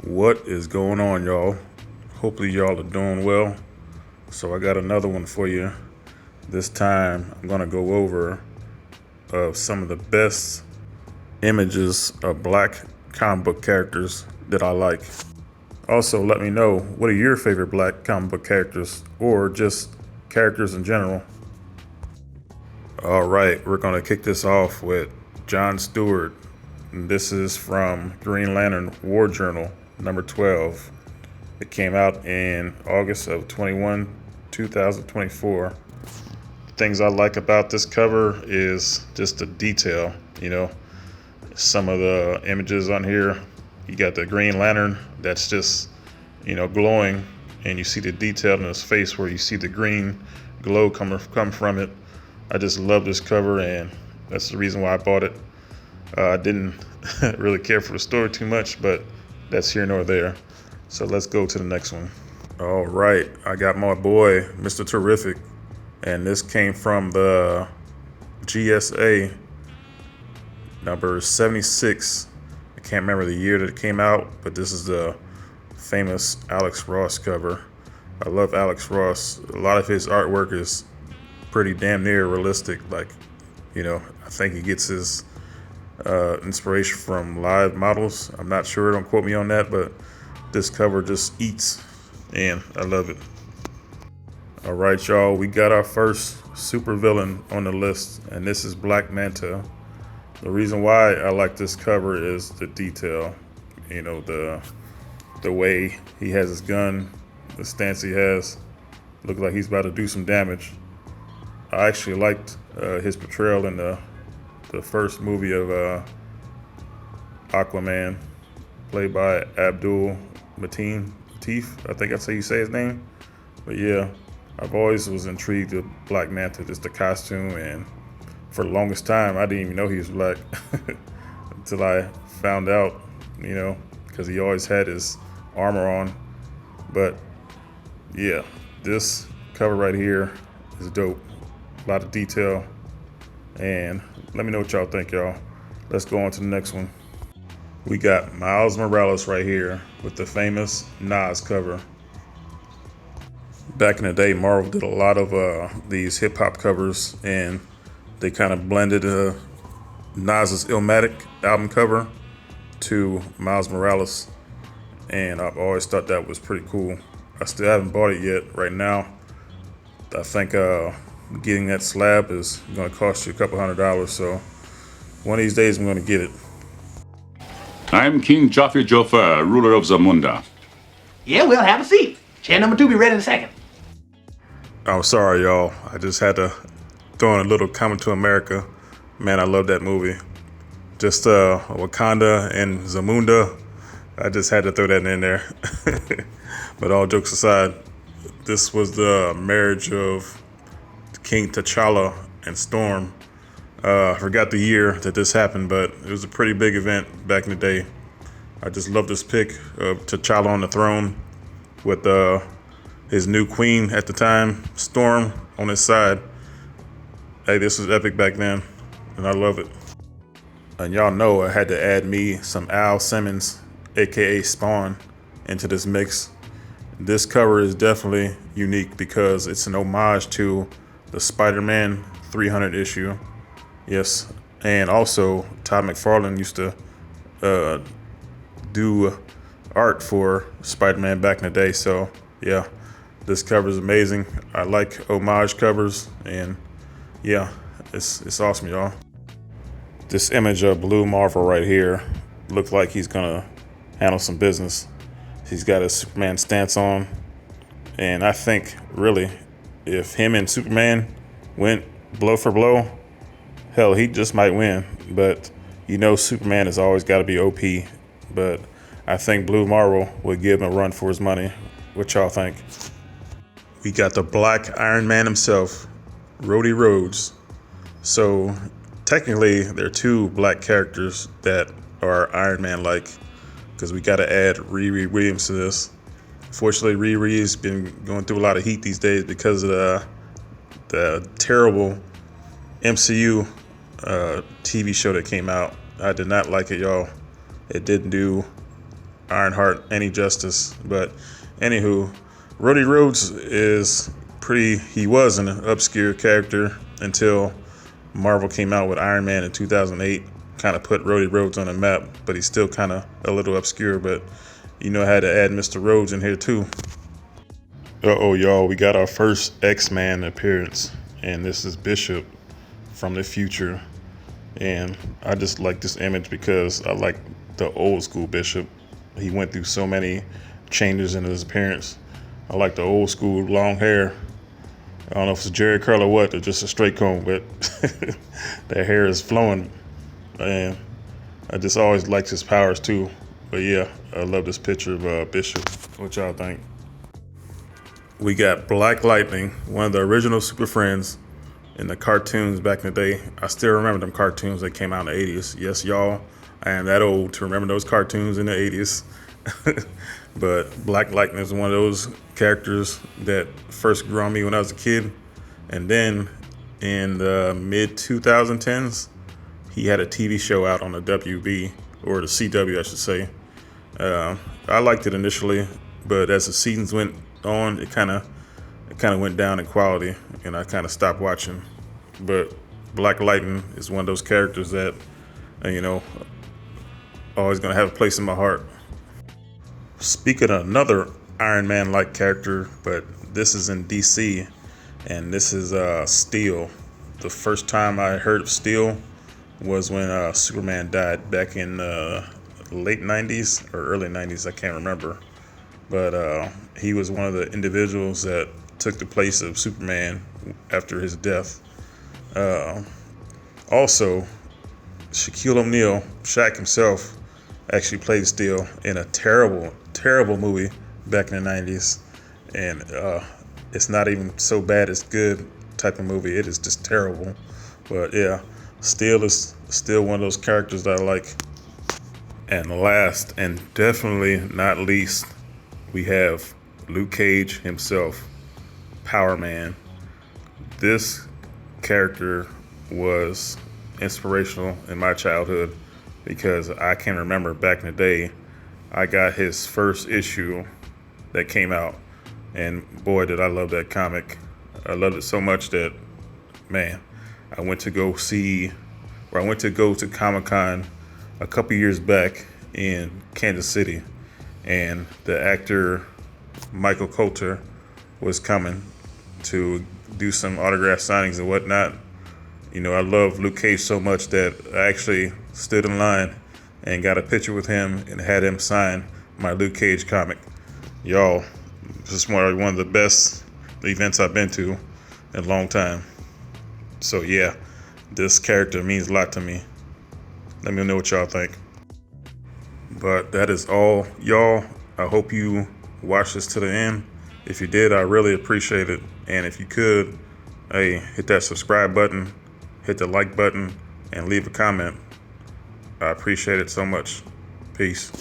What is going on, y'all? Hopefully y'all are doing well. So I got another one for you. This time I'm gonna go over some of the best images of black comic book characters that I like. Also, let me know, what are your favorite black comic book characters or just characters in general? All right, we're gonna kick this off with John Stewart. This is from Green Lantern War Journal number 12. It came out in August of 2024. Things I like about this cover is just the detail. Some of the images on here, you got the Green Lantern that's just, glowing, and you see the detail in his face where you see the green glow come from it. I just love this cover, and that's the reason why I bought it. I didn't really care for the story too much, but that's here nor there. So let's go to the next one. All right, I got my boy, Mr. Terrific, and this came from the GSA number 76. I can't remember the year that it came out, but this is the famous Alex Ross cover. I love Alex Ross. A lot of his artwork is pretty damn near realistic. I think he gets his inspiration from live models. I'm not sure, don't quote me on that, but this cover just eats, and I love it. All right, y'all, we got our first supervillain on the list, and this is Black Manta. The reason why I like this cover is the detail. The way he has his gun, the stance he has, looks like he's about to do some damage. I actually liked his portrayal in the first movie of Aquaman, played by Abdul Mateen Latif. I think that's how you say his name. But yeah, I've always was intrigued with Black Manta, just the costume, and for the longest time I didn't even know he was black until I found out, because he always had his armor on. But yeah, this cover right here is dope. A lot of detail, and let me know what y'all think, y'all. Let's go on to the next one. We got Miles Morales right here with the famous Nas cover. Back in the day, Marvel did a lot of these hip hop covers, and they kind of blended Nas's Illmatic album cover to Miles Morales, and I've always thought that was pretty cool. I still haven't bought it yet. Right now, I think getting that slab is going to cost you a couple $100, so one of these days I'm going to get it. I'm King Joffrey Joffer, ruler of Zamunda. Yeah, well, have a seat. Chair number 2 be ready in a second. I'm sorry, y'all. I just had to throw in a little Coming to America. Man, I love that movie. Just Wakanda and Zamunda. I just had to throw that in there. But all jokes aside, this was the marriage of King T'Challa and Storm. I forgot the year that this happened, but it was a pretty big event back in the day. I just love this pic of T'Challa on the throne with his new queen at the time, Storm, on his side. Hey, this was epic back then, and I love it. And y'all know I had to add me some Al Simmons, aka Spawn, into this mix. This cover is definitely unique because it's an homage to the Spider-Man 300 issue. Yes, and also Todd McFarlane used to do art for Spider-Man back in the day. So yeah, this cover is amazing. I like homage covers, and yeah, it's awesome, y'all. This image of Blue Marvel right here looks like he's gonna handle some business. He's got his Superman stance on, and I think really, if him and Superman went blow for blow, hell, he just might win. But Superman has always got to be OP. But I think Blue Marvel would give him a run for his money. What y'all think? We got the Black Iron Man himself, Rhodey Rhodes. So technically, there are two black characters that are Iron Man-like, because we got to add Riri Williams to this. Fortunately, Riri's been going through a lot of heat these days because of the terrible MCU TV show that came out. I did not like it, y'all. It didn't do Ironheart any justice. But anywho, Rhodey Rhodes he was an obscure character until Marvel came out with Iron Man in 2008. Kind of put Rhodey Rhodes on the map, but he's still kind of a little obscure. But I had to add Mr. Rhodes in here too. Uh-oh, y'all, we got our first X-Man appearance, and this is Bishop from the future. And I just like this image because I like the old school Bishop. He went through so many changes in his appearance. I like the old school long hair. I don't know if it's Jerry curl or what, or just a straight comb, but that hair is flowing. And I just always liked his powers too. But yeah, I love this picture of Bishop. What y'all think? We got Black Lightning, one of the original Super Friends in the cartoons back in the day. I still remember them cartoons that came out in the 80s. Yes, y'all, I am that old to remember those cartoons in the 80s. But Black Lightning is one of those characters that first grew on me when I was a kid. And then in the mid 2010s, he had a TV show out on the WB, or the CW, I should say. I liked it initially, but as the seasons went on, it kind of went down in quality, and I kind of stopped watching. But Black Lightning is one of those characters that, always gonna have a place in my heart. Speaking of another Iron Man-like character, but this is in DC, and this is Steel. The first time I heard of Steel was when Superman died back in late 90s or early 90s, I can't remember. But he was one of the individuals that took the place of Superman after his death. Also, Shaquille O'Neal, Shaq himself, actually played Steel in a terrible, terrible movie back in the 90s. And it's not even so bad it's good type of movie. It is just terrible. But yeah, Steel is still one of those characters that I like. And last and definitely not least, we have Luke Cage himself, Power Man. This character was inspirational in my childhood because I can remember back in the day, I got his first issue that came out, and boy, did I love that comic. I loved it so much that, man, I went to go to Comic-Con a couple years back in Kansas City, and the actor Michael Coulter was coming to do some autograph signings and whatnot. I love Luke Cage so much that I actually stood in line and got a picture with him and had him sign my Luke Cage comic. Y'all, this is one of the best events I've been to in a long time. So yeah, this character means a lot to me. Let me know what y'all think. But that is all, y'all. I hope you watched this to the end. If you did, I really appreciate it. And if you could, hey, hit that subscribe button, hit the like button, and leave a comment. I appreciate it so much. Peace.